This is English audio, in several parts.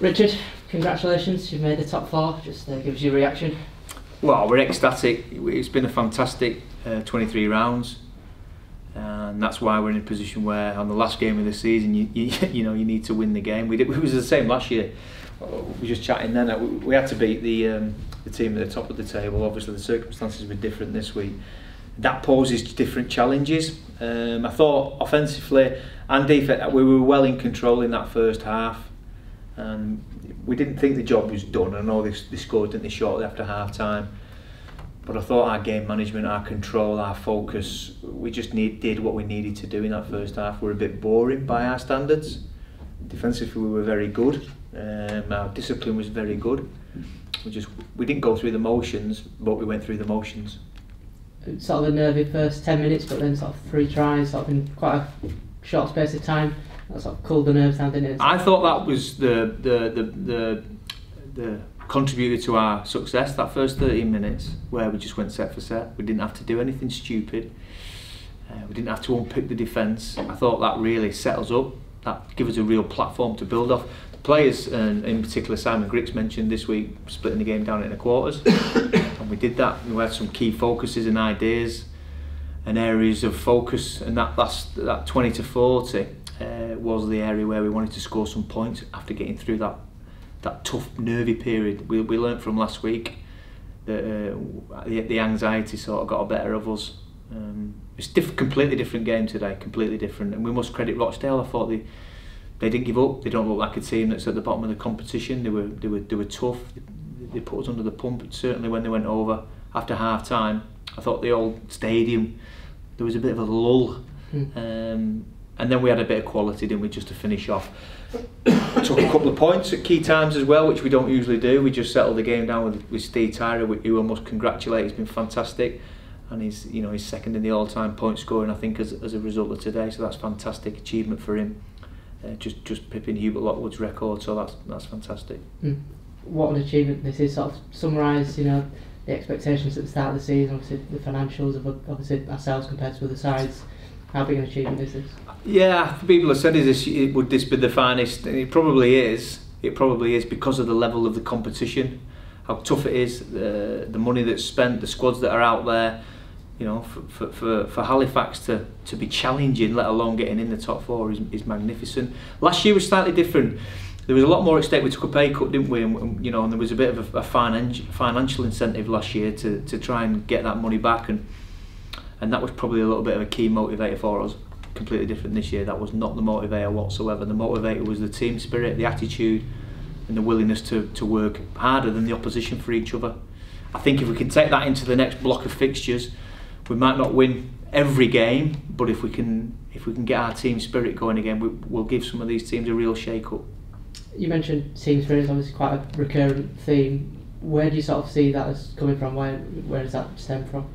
Richard, congratulations, you've made the top four. Just give us your reaction. Well, we're ecstatic. It's been a fantastic 23 rounds, and that's why we're in a position where on the last game of the season you know you need to win the game. It was the same last year. We were just chatting then. We had to beat the team at the top of the table. Obviously the circumstances were different this week. That poses different challenges. I thought offensively and defensively we were well in control in that first half. We didn't think the job was done. I know they scored, didn't they, shortly after half time. But I thought our game management, our control, our focus, we just did what we needed to do in that first half. We were a bit boring by our standards. Defensively we were very good. Our discipline was very good. We didn't go through the motions, but we went through the motions. Sort of a nervy first 10 minutes, but then sort of 3 tries, sort of in quite a short space of time. That sort of cooled the nerves down, didn't it? I thought that was the contributor to our success, that first 13 minutes, where we just went set for set. We didn't have to do anything stupid. We didn't have to unpick the defence. I thought that really set us up. That gave us a real platform to build off. The players, and in particular Simon Griggs mentioned this week, splitting the game down into quarters. And we did that. We had some key focuses and ideas and areas of focus, and that 20 to 40 was the area where we wanted to score some points after getting through that tough, nervy period. We learnt from last week that the anxiety sort of got the better of us. It's completely different game today, completely different, and we must credit Rochdale. I thought they didn't give up. They don't look like a team that's at the bottom of the competition. They were tough. They put us under the pump. Certainly when they went over after half time, I thought the old stadium, there was a bit of a lull. And then we had a bit of quality, didn't we, just to finish off. Took a couple of points at key times as well, which we don't usually do. We just settled the game down with Steve Tyrer, who I must congratulate. He's been fantastic, and he's second in the all-time point scoring, I think, as a result of today. So that's fantastic achievement for him. Just pipping Hubert Lockwood's record, so that's fantastic. What an achievement this is. Sort of summarise, the expectations at the start of the season, obviously the financials of obviously ourselves compared to other sides. How big an achievement is this? Yeah, people have said, would this be the finest? And it probably is. It probably is because of the level of the competition, how tough it is, the money that's spent, the squads that are out there. For Halifax to be challenging, let alone getting in the top 4, is magnificent. Last year was slightly different. There was a lot more at stake. We took a pay cut, didn't we? And there was a bit of a financial incentive last year to try and get that money back, and that was probably a little bit of a key motivator for us. Completely different this year. That was not the motivator whatsoever. The motivator was the team spirit, the attitude, and the willingness to work harder than the opposition for each other. I think if we can take that into the next block of fixtures, we might not win every game, but if we can get our team spirit going again, we'll give some of these teams a real shake-up. You mentioned team spirit is obviously quite a recurrent theme. Where do you sort of see that as coming from? Where does that stem from?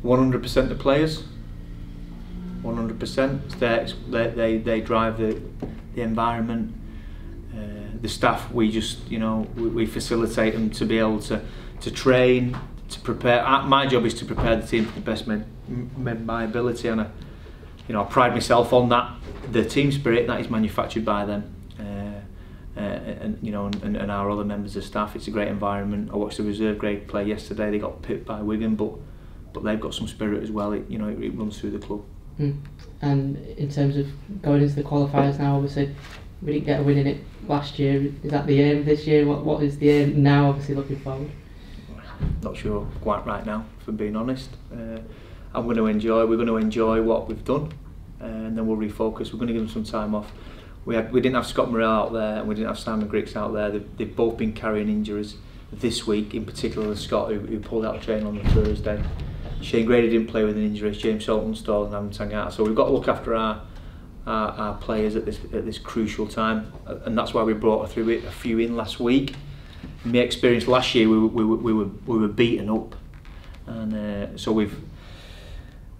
100% the players. 100%. They drive the environment. The staff, we just we facilitate them to be able to train, to prepare. My job is to prepare the team to the best my ability, and I pride myself on that. The team spirit that is manufactured by them, and our other members of staff. It's a great environment. I watched the reserve grade play yesterday. They got pipped by Wigan, but they've got some spirit as well. It runs through the club. And in terms of going into the qualifiers now, obviously we didn't get a win in it last year. Is that the aim this year? What is the aim now, obviously looking forward? Not sure quite right now, if I'm being honest. We're going to enjoy what we've done, and then we'll refocus. We're going to give them some time off. We didn't have Scott Morrell out there, and we didn't have Simon Griggs out there. They've both been carrying injuries this week, in particular Scott, who pulled out of training on the Thursday. Shane Grady didn't play with an injury. James Salton stalled and haven't hung out. So we've got to look after our players at this crucial time, and that's why we brought a few in last week. In my experience last year, we were beaten up, and so we've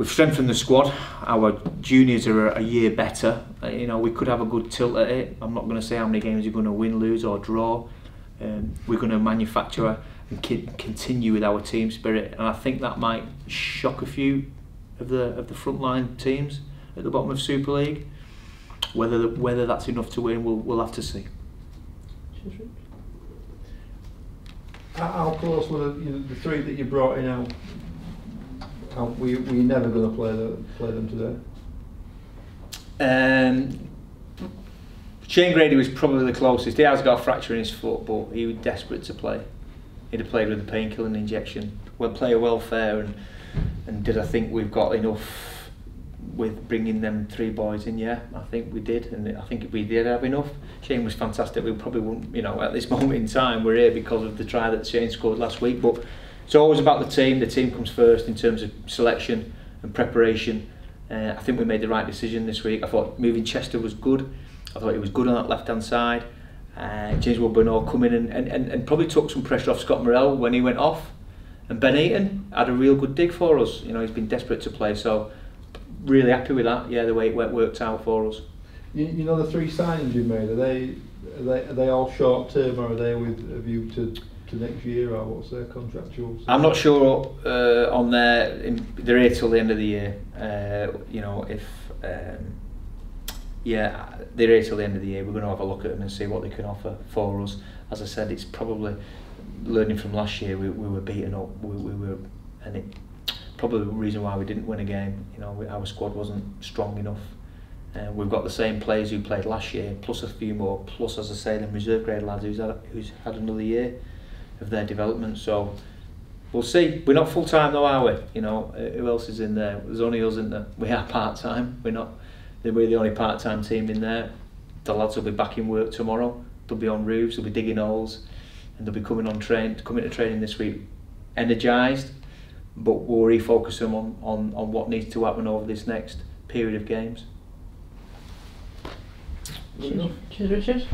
strengthened the squad. Our juniors are a year better. We could have a good tilt at it. I'm not going to say how many games you're going to win, lose, or draw. We're going to manufacture and continue with our team spirit, and I think that might shock a few of the frontline teams at the bottom of Super League. Whether that's enough to win, we'll have to see. Cheers, Rich. How close were the three that you brought in? Were you never going to play them today? Shane Grady was probably the closest. He has got a fracture in his foot, but he was desperate to play. He'd have played with a painkilling injection. Well, player welfare, and did I think we've got enough with bringing them three boys in? Yeah, I think we did, and I think we did have enough. Shane was fantastic. We probably wouldn't, at this moment in time, we're here because of the try that Shane scored last week. But it's always about the team. The team comes first in terms of selection and preparation. I think we made the right decision this week. I thought moving Chester was good. I thought he was good on that left-hand side. James Woodburn come in and probably took some pressure off Scott Morrell when he went off. And Ben Eaton had a real good dig for us. He's been desperate to play, so really happy with that. Yeah, the way it worked out for us. The three signings you made, are they all short-term, or are they with a view to next year, or what's their contractual? I'm not sure on they're here till the end of the year. They're here till the end of the year. We're going to have a look at them and see what they can offer for us. As I said, it's probably learning from last year. We were beaten up. We were, and it probably the reason why we didn't win a game. Our squad wasn't strong enough. We've got the same players who played last year, plus a few more. Plus, as I say, the reserve grade lads who's had another year of their development. So we'll see. We're not full time though, are we? Who else is in there? There's only us in there. We are part time. We're the only part time team in there. The lads will be back in work tomorrow. They'll be on roofs. They'll be digging holes, and they'll be coming to training this week, energised. But we'll refocus them on what needs to happen over this next period of games. Cheers, Richard.